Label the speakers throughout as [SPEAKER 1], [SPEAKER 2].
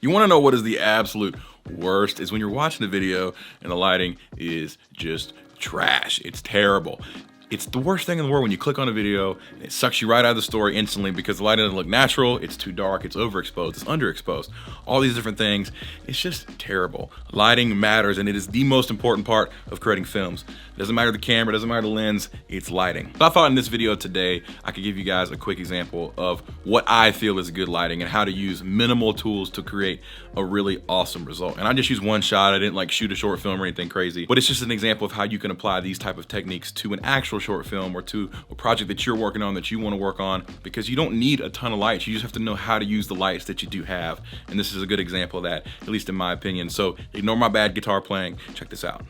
[SPEAKER 1] You wanna know what is the absolute worst is when you're watching a video and the lighting is just trash. It's terrible. It's the worst thing in the world when you click on a video and it sucks you right out of the story instantly because the lighting doesn't look natural, it's too dark, it's overexposed, it's underexposed. All these different things, it's just terrible. Lighting matters and it is the most important part of creating films. It doesn't matter the camera, it doesn't matter the lens, it's lighting. So I thought in this video today, I could give you guys a quick example of what I feel is good lighting and how to use minimal tools to create a really awesome result. And I just used one shot, I didn't like shoot a short film or anything crazy, but it's just an example of how you can apply these type of techniques to an actual short film or to a project that you're working on that you want to work on, because you don't need a ton of lights. You just have to know how to use the lights that you do have. And this is a good example of that, at least in my opinion. So ignore my bad guitar playing. Check this out.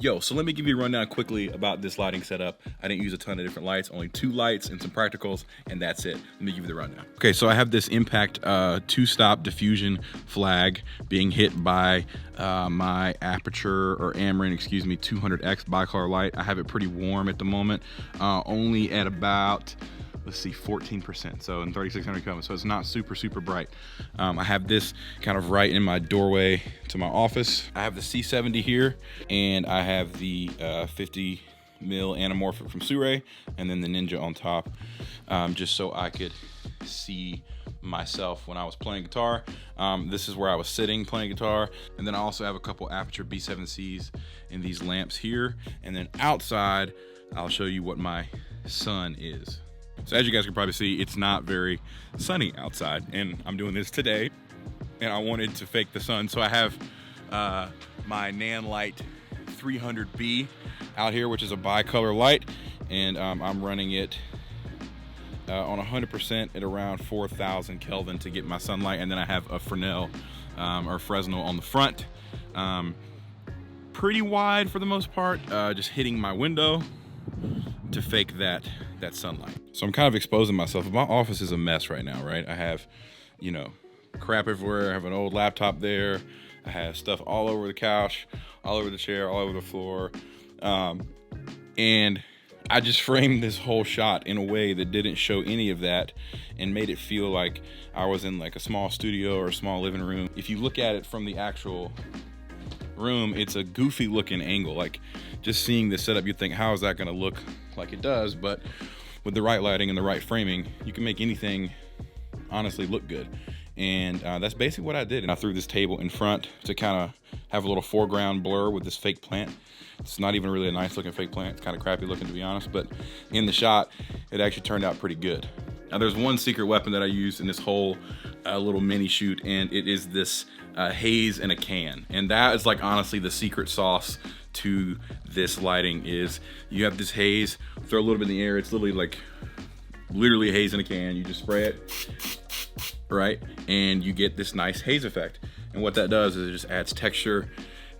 [SPEAKER 1] Yo, so let me give you a rundown quickly about this lighting setup. I didn't use a ton of different lights, only 2 lights and some practicals, and that's it. Let me give you the rundown. Okay, so I have this impact 2-stop diffusion flag being hit by my Aperture, or Amarin, excuse me, 200X bicolor light. I have it pretty warm at the moment, only at about, let's see, 14%, so in 3600 kelvin, so it's not super bright. I have this kind of right in my doorway to my office. I have the C70 here, and I have the 50 mil anamorphic from Sure, and then the Ninja on top, just so I could see myself when I was playing guitar. This is where I was sitting playing guitar, and then I also have a couple Aperture B7Cs in these lamps here, and then outside I'll show you what my sun is. So as you guys can probably see, it's not very sunny outside, and I'm doing this today, and I wanted to fake the sun. So I have my Nanlite 300B out here, which is a bicolor light, and I'm running it on 100% at around 4,000 Kelvin to get my sunlight, and then I have a Fresnel or Fresnel on the front, pretty wide for the most part, just hitting my window to fake that sunlight. So I'm kind of exposing myself. My office is a mess right now, right? I have, you know, crap everywhere. I have an old laptop there. I have stuff all over the couch, all over the chair, all over the floor. And I just framed this whole shot in a way that didn't show any of that and made it feel like I was in like a small studio or a small living room. If you look at it from the actual room, it's a goofy looking angle. Like, just seeing this setup, you'd think, how is that gonna look like it does? But with the right lighting and the right framing, you can make anything honestly look good. And that's basically what I did. And I threw this table in front to kind of have a little foreground blur with this fake plant. It's not even really a nice looking fake plant. It's kind of crappy looking, to be honest, but in the shot, it actually turned out pretty good. Now there's one secret weapon that I use in this whole little mini shoot, and it is this haze in a can. And that is like honestly the secret sauce to this lighting. Is you have this haze, throw a little bit in the air, it's literally haze in a can. You just spray it, right? And you get this nice haze effect. And what that does is it just adds texture,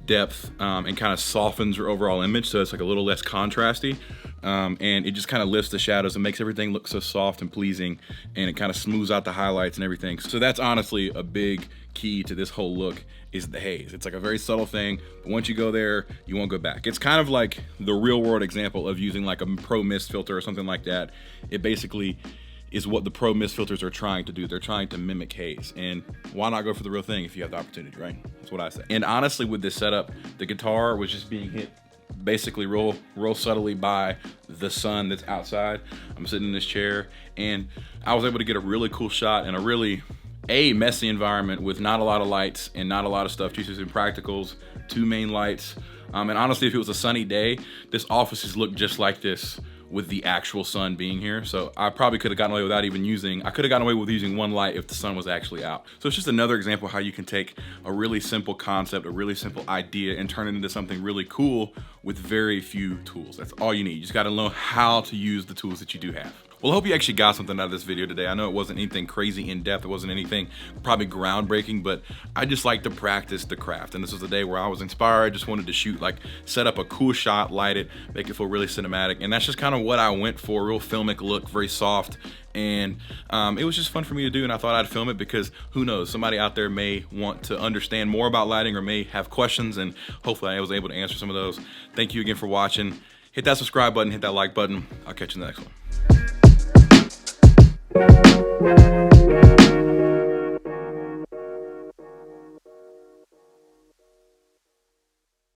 [SPEAKER 1] depth, and kind of softens your overall image, so it's like a little less contrasty. And it just kind of lifts the shadows and makes everything look so soft and pleasing, and it kind of smooths out the highlights and everything. So that's honestly a big key to this whole look, is the haze. It's like a very subtle thing, but once you go there, you won't go back. It's kind of like the real world example of using like a pro mist filter or something like that. It basically is what the pro mist filters are trying to do. They're trying to mimic haze, and why not go for the real thing if you have the opportunity, right? That's what I say. And honestly, with this setup, the guitar was just being hit basically real subtly by the sun that's outside. I'm sitting in this chair, and I was able to get a really cool shot in a really messy environment with not a lot of lights and not a lot of stuff, just using practicals, 2 main lights. And honestly, if it was a sunny day, this office has looked just like this with the actual sun being here. So I probably could have gotten away without even using, I could have gotten away with using 1 light if the sun was actually out. So it's just another example of how you can take a really simple concept, a really simple idea, and turn it into something really cool with very few tools. That's all you need. You just gotta know how to use the tools that you do have. Well, I hope you actually got something out of this video today. I know it wasn't anything crazy in depth. It wasn't anything probably groundbreaking, but I just like to practice the craft. And this was the day where I was inspired. I just wanted to shoot, like, set up a cool shot, light it, make it feel really cinematic. And that's just kind of what I went for, real filmic look, very soft. And it was just fun for me to do, and I thought I'd film it because who knows, somebody out there may want to understand more about lighting or may have questions, and hopefully I was able to answer some of those. Thank you again for watching. Hit that subscribe button, hit that like button. I'll catch you in the next one.